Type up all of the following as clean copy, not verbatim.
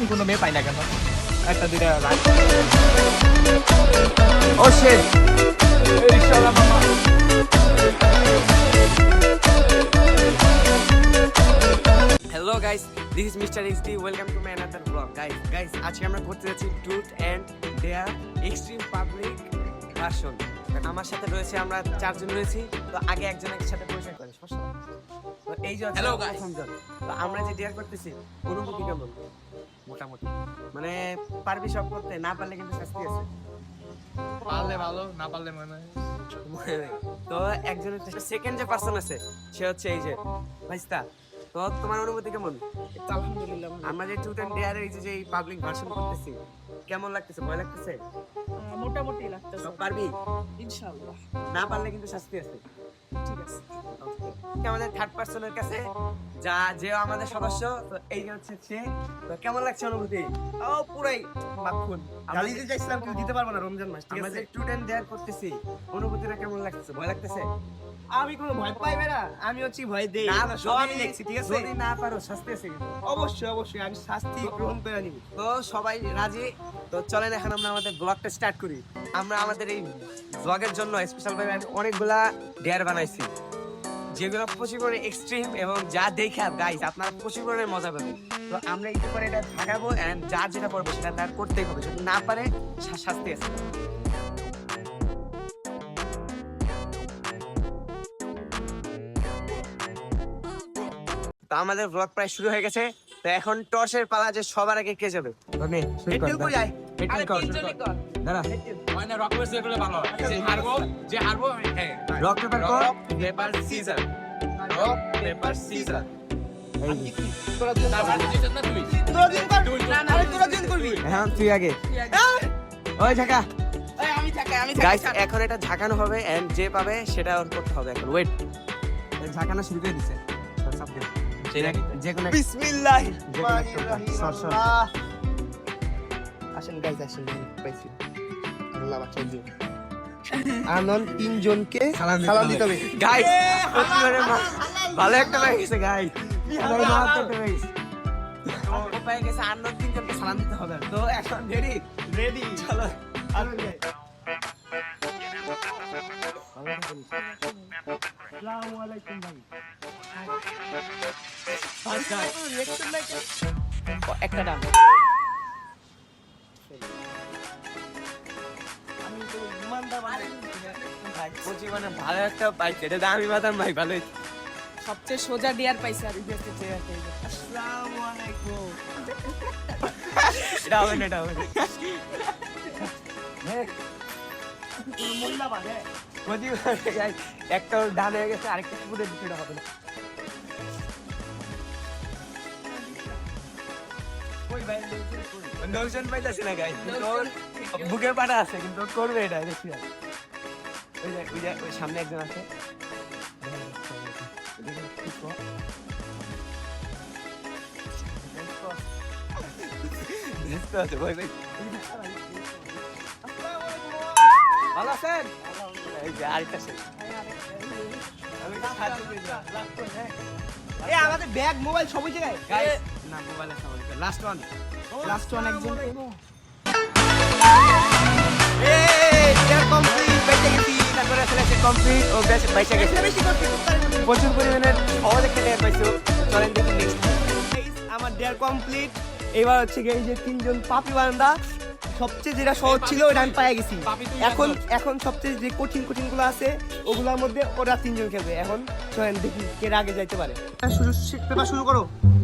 আমি কোনো মেয়ে পাই না কেন একটা দুইটা ও শিট রিকশাওয়ালা মামা hello guys this is mister XD welcome to my another blog guys আজকে আমরা করতে যাচ্ছি truth and dare extreme public version আমার সাথে রয়েছে আমরা চারজন রয়েছি তো আগে একজনের সাথে পরিচয় করি সমস্যা তো এই যে হ্যালো গাইস তো আমরা যে ডেয়ার করতেছি অনুভূতি কেমন মোটামুটি মানে পারবি সব করতে না পারলে কিন্তু শাস্তি আছে পারলে ভালো না পারলে মনে তো একজনের সেকেন্ড যে পার্সন আছে সে হচ্ছে এই যে ভাইস্তা তো তোমার অনুভূতি কেমন আলহামদুলিল্লাহ আমরা যে ট্রুথ এন্ড ডেয়ার এই যে পাবলিক ভার্সন করতেছি কেমন লাগতেছে ভয় লাগতেছে মোটামুটি লাগতেছে সব পারবি ইনশাআল্লাহ না পারলে কিন্তু শাস্তি আছে ঠিক আছে আমাদের থার্ড পার্সনের কাছে যা যে আমাদের সদস্য তো এই যে হচ্ছে সে তো কেমন লাগছে অনুভূতি ও পুরাই মাখন আমরা গালি যে- দিতে চাইছিলাম কেউ দিতে পারবো না রমজান মাস ঠিক আমরা আছে যে ট্রুথ এন্ড ডেয়ার করতেছি অনুভূতিটা কেমন লাগতেছে ভয় লাগতেছে আমি কোনো ভয় পাইবে না আমি হচ্ছে ভয় দেই না না সব আমি দেখছি ঠিক আছে যদি না পারো শাস্তি আছে কিন্তু অবশ্যই অবশ্যই আমি শাস্তি গ্রহণ করে নিব তো সবাই রাজি তো চলেন এখন আমরা আমাদের ব্লগটা স্টার্ট করি আমরা আমাদের এই ব্লগের জন্য স্পেশাল ভাবে আমি অনেকগুলা ডেয়ার বানাইছি যেগুলো প্রচুর পরিমাণে এক্সট্রিম এবং যা দেখা গাইস আপনারা প্রচুর পরিমাণে মজা পাবেন তো আমরা একটু করে এটা থাকাবো এন্ড যার যেটা করবো সেটা তার করতেই হবে যদি না পারে শাস্তি আছে তো আমাদের ব্লগ প্রায় শুরু হয়ে গেছে তো এখন টর্চের পালা যে সবার আগে কে যাবে ধনে এটুকু কই যায় আরে তিনজনই কর দাঁড়া হয় না রক পেপার করলে ভালো হয় যে হারবো হ্যাঁ রক পেপার কর paper scissor rock paper scissor তোরা দিন তারপর জিতত না তুই তোরা দিন কর না না তোরা দিন করবি এখন তুই আগে ওই ঝাঁকা এই আমি থাকি গাইস এখন এটা ঝাঁকানো হবে এন্ড যে পাবে সেটা ওর করতে হবে এখন ওয়েট ঝাঁকানো শুরু করে দিছে যে কোনো বিসমিল্লাহ সর, সর। আসেন গাইস আসেন পাইছি আল্লাহ বাঁচাই দিও আনন্দ তিনজনকে সালাম দিতে হবে গাইস ভালো একটা পেয়ে গেছে গাইস আমার মা তো পেয়ে গেছে ও পেয়ে গেছে আর নতুন তিনজনকে সালাম দিতে হবে তো এখন রেডি রেডি চলো আসুন গাইস আসসালামু আলাইকুম ভাই একটা ডান আমি তো ইমানদার ভাই কোচি মানে ভালো একটা পাইছে এটা দামি বাদাম ভাই ভালোই সবচেয়ে সোজা ডিয়ার পাইছে আর ইতিহাসে চেয়ার পাইছে আসসালামু আলাইকুম এটা হবে না এটা হবে না মোল্লা বাদে কোচি মানে গাইস একটা ওর ডান হয়ে গেছে আরেকটা পুরো দিতে হবে না ওই ভাই নোশন পাইতাছি না গাইস ওর বুকের পাটা আছে কিন্তু ও করবে এটা দেখি ওই সামনে একজন আছে ভালো আছেন এই যে আরেকটা শেষ এ আমাদের ব্যাগ মোবাইল সবই জায়গায় গাইস না মোবাইলে সামনে লাস্ট ওয়ান লাস্ট ওয়ান একজন তারপরে আসলে সে কমপ্লিট ও বেশ বাইসা গেছে প্রচুর পরিমাণে সহজ একটা টের পাইছো চলেন দেখি নেক্সট আমার ডেয়ার কমপ্লিট এবার হচ্ছে গিয়ে এই যে তিনজন পাপি বারান্দা সবচেয়ে যেটা সহজ ছিল ওটা আমি পেয়ে গেছি পাপি তুই এখন এখন সবচেয়ে যে কঠিন কঠিন গুলো আছে ওগুলোর মধ্যে ওরা তিনজন খেলবে এখন চলেন দেখি কে আগে যাইতে পারে শুরু পেপার শুরু করো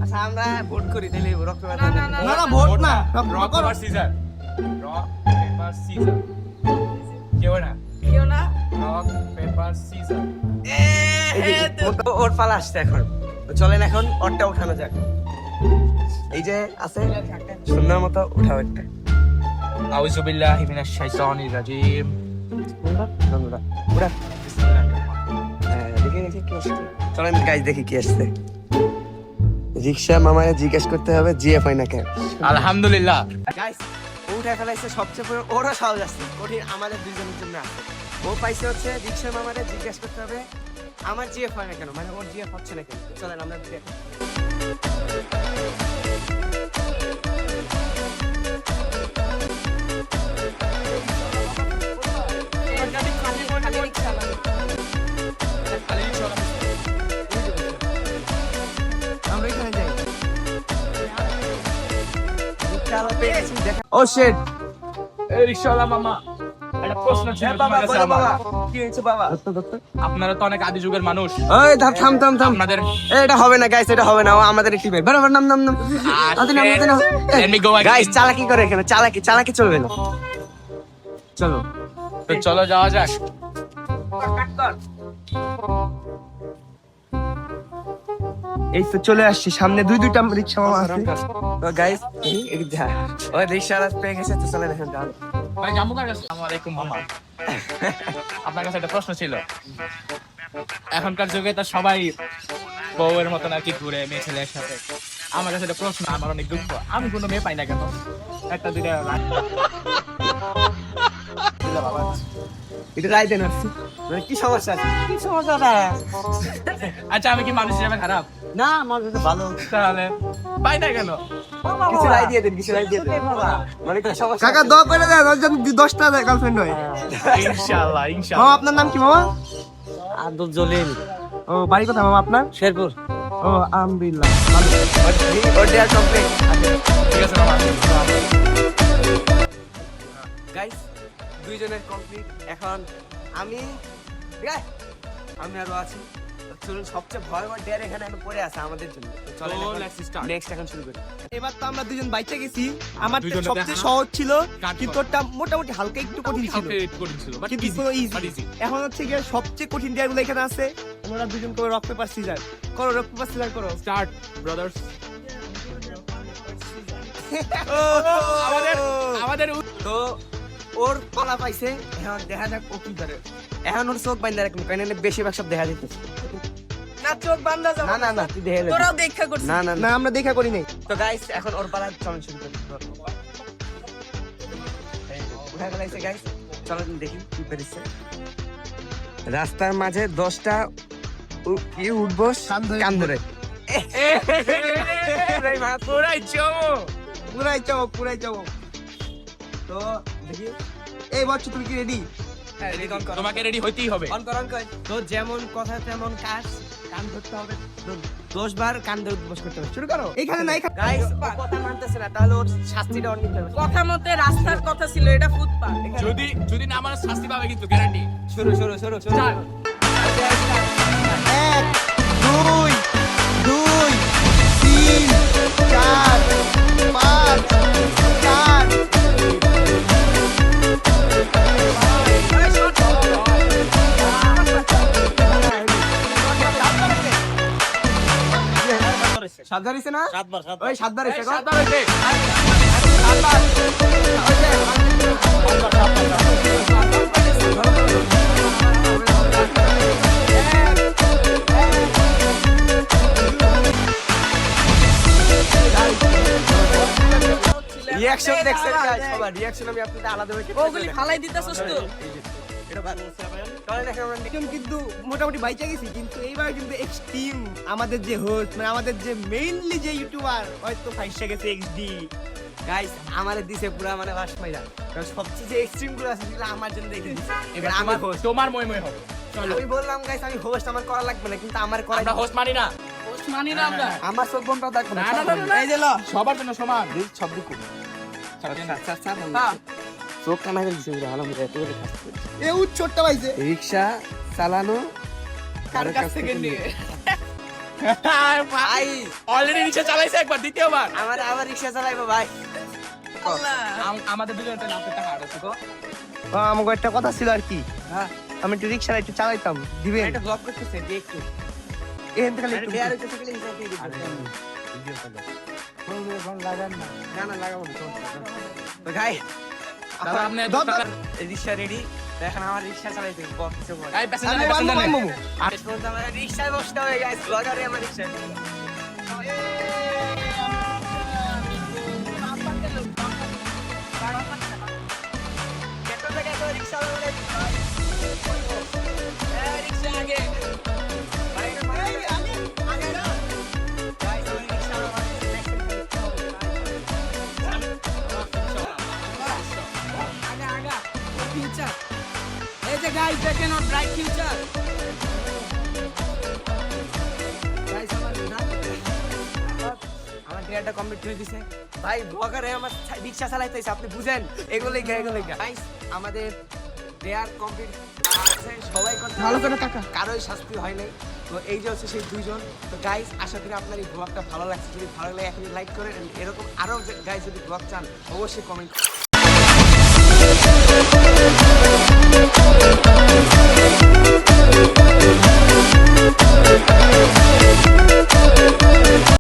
আচ্ছা আমরা ভোট করি তাহলে রক্ত না, না, না। না না ভোট না rock paper scissor rock paper scissor কেউ না কেউ না রক পেপার সিজার ওর পালা আসছে এখন তো চলেন এখন ওরটা উঠানো যাক এই যে আছে সুন্দর মতো উঠাও একটা আউযু বিল্লাহি মিনাশ শাইতানির রাজিম উড়া হ্যাঁ দেখি দেখি কি আসছে চলেন গাইস দেখি কি আসছে রিক্সা মামারে জিজ্ঞেস করতে হবে জিএফ হয় না কেন আলহামদুলিল্লাহ গাইস উঠে ফেলাইছে সবচেয়ে বড় ওরা সহজ আছে কঠিন আমাদের দুইজনের জন্য আছে ও পাইছে হচ্ছে রিক্সা মামারে জিজ্ঞেস করতে হবে আমার জিএফ হয় না কেন মানে ওর জিএফ হচ্ছে না কেন চলেন আমরা দেখি ও শিট এই রিকশাওয়ালা মামা, একটা প্রশ্ন ছিল তোমার কাছে আমার। কি হয়েছে বাবা? আপনারা তো অনেক আদি যুগের মানুষ, ওই থাম থাম থাম আপনাদের এটা হবে না গাইস, এটা হবে না, ও আমাদের টিমে বরাবর নাম নাম নাম Let me go again. Guys চালাকি করে এখানে, চালাকি চলবে না, চলো তো চলো যাওয়া যাক। এই তো চলে আসছি, সামনে দুইটা রিক্সা মামা আছে। তো গাইস ওই রিকশাওয়ালা পেয়ে গেছে, তো চলে দেখেন তাহলে। ভাই জাম্মু কার কাছে। আসসালামু আলাইকুম মামা, আপনার কাছে একটা প্রশ্ন ছিল। এখনকার যুগে তো সবাই বউয়ের মতন আর কি ঘুরে মেয়ে ছেলের সাথে। আমার কাছে একটা প্রশ্ন, আমার অনেক দুঃখ, আমি কোনো মেয়ে পাই না কেন? একটা দুইটা এটা রাইতে নারছি, মানে কি সমস্যা আছে? কি সমস্যাটা? আচ্ছা আমি কি মানুষ হিসেবে খারাপ? না, আমার কাছে ভালো। তাহলে পাই না কেন? কিছু রাই দিয়ে দেন, কিছু রাই দিয়ে দেন, মানে কি সমস্যা? কাকা দোয়া করে দেন, ওর জন্য 10টা গার্লফ্রেন্ড হয়। ইনশাআল্লাহ মামা ইনশাআল্লাহ। আপনার নাম কি মামা? আব্দুল জলিল, ও বাড়ি কোথায় মামা আপনার? শেরপুর। ও আলহামদুলিল্লাহ ভালো। ওর কমপ্লিট। ঠিক আছে মামা। গাইস দুইজনের কমপ্লিট, এখন আমি আরো আছি। চলুন, সবচেয়ে ভয়ঙ্কর ডেয়ার এখানে এখন পড়ে আছে আমাদের জন্য। চলো So, let's start. নেক্সট এখন শুরু করি। এবার তো আমরা দুজন বাইচে গেছি, আমার দুইজনে সবচেয়ে দেখা। সহজ ছিল, কাট কিন্তু কর। ওটা মোটামুটি হালকা একটু কঠিন ছিল, কিন্তু ইজি। এখন হচ্ছে গিয়ে সবচেয়ে কঠিন ডেয়ার গুলো এখানে আছে। আমরা দুজন করে রক পেপার সিজার করো, রক পেপার সিজার করো। Start brothers. আমাদের তো ওর কলা পাইছে, এখন দেখা যাক ও কি করে। এখন ওর চোখ বাইন্দা রাখুন, কারণ এখানে বেশিরভাগ সব দেখা যেত। না চোখ বান্ধা যাবে না না না, তুই দেখে নে। তোরাও দেখা করছিস না না না না। আমরা দেখা করি নাই। তো গাইস এখন ওর পালা চলন শুরু করি। উঠা গেলাইছে গাইস, চলো দেখি কি পেরেছে। রাস্তার মাঝে 10টা কি উঠবো কান ধরে। পুরাই জমো। পুরাই চমক। তো দেখি, এই বচ্চ তুমি কি রেডি? তোমাকে রেডি হইতেই হবে। তো যেমন কথা তেমন কাজ, কান ধরতে হবে 10 বার, কান ধরে উঠবস করতে হবে। শুরু করো। এখানে না, এখানে গাইস কথা মানতেছে না, তাহলে ওর শাস্তিটা অনেক নিতে হবে। কথা মতে রাস্তার কথা ছিল, এটা ফুটপাত। যদি না আমার শাস্তি পাবে কিন্তু গ্যারান্টি। শুরু। 1 2 2 3 4 5 4 সাত বার হইছে না? ওই 7 বার হইছে গো। সাতবার হইছে। রিঅ্যাকশন দেখছেন গাইস, সবার রিঅ্যাকশন আমি আপনাদের আলাদা ভাবে ওগুলি ফালাই দিতেছস তো। এটা ভালো। চলে দেখেন আমরা একদম কিন্তু মোটামুটি বাইচা গেছি, কিন্তু এইবার কিন্তু এক্সট্রিম আমাদের যে হোস্ট, মানে আমাদের যে মেইনলি যে ইউটিউবার, হয়তো ফাইসা গেছে এক্সডি। গাইস আমারে দিছে পুরা মানে বাস মাইরা, কারণ সবচেয়ে যে এক্সট্রিম গুলো আছে সেগুলো আমার জন্য রেখে দিছে। এবার আমার হোস্ট, তোমার মই হবে। চলো আমি বললাম গাইস আমি হোস্ট, আমার করা লাগবে না, কিন্তু আমার করা আমরা হোস্ট মানি না। হোস্ট মানি না আমরা। আমার চোখ বন্ধ থাকবে না। না। এই যে ল সবার জন্য সমান। সব দিক চোখ কানা করে দিছে আলহামদুলিল্লাহ। এ ছোট্টা পাইছে রিক্সা চালানো কার কাছ থেকে নিয়ে ভাই, অলরেডি রিকশা চালাইছে একবার, দ্বিতীয়বার। আমার আবার রিক্সা চালাইবো ভাই। আল্লাহ। আমাদের দুজনের নামতে টাকা আছে গো। আমাকে একটা কথা ছিল আর কি, হ্যাঁ, আমি একটু রিক্সা একটু চালাইতাম, দিবেন? এটা ব্লক করতেছে যে একটু এখান থেকে একটু দেয়ার হইতেছে গেলে হিসাব দিয়ে দিবেন। না না লাগাবো না, চল। তো গাই তারপর আপনি দাও, দাও। রিক্সা রেডি, এখন আমার রিক্সা চালাইতে বল কিছু বল। এই প্যাসেঞ্জার আমি প্যাসেঞ্জার মামু, মামু। আর শুনতে আমার রিক্সায় বসতে হবে গাইস, ব্লগারে আমার রিক্সা। কেটো জায়গায় তো রিক্সা লাগে। রিকশা আগে। বাইরে বাইরে আগে না গাইস, আমার রিক্সা আমার আগা ফিউচার। এই যে গাইস দেখেন ওর ব্রাইট ফিউচার। গাইস আমার ডেয়ারটা কমপ্লিট করে দিছে ভাই। ব্লগারে আমার রিক্সা চালাইতেছে, আপনি বুঝেন, এগুলোই গাইস আমাদের ডেয়ার কমপ্লিট আছে, সবাই করতে ভালো করে তাকা। কারোই শাস্তি হয় নাই। তো এই যে হচ্ছে সেই দুইজন। তো গাইস আশা করি আপনার এই ব্লগটা ভালো লাগছে। যদি ভালো লাগে এখনই লাইক করেন, এরকম আরো গাইস যদি ব্লগ চান অবশ্যই কমেন্ট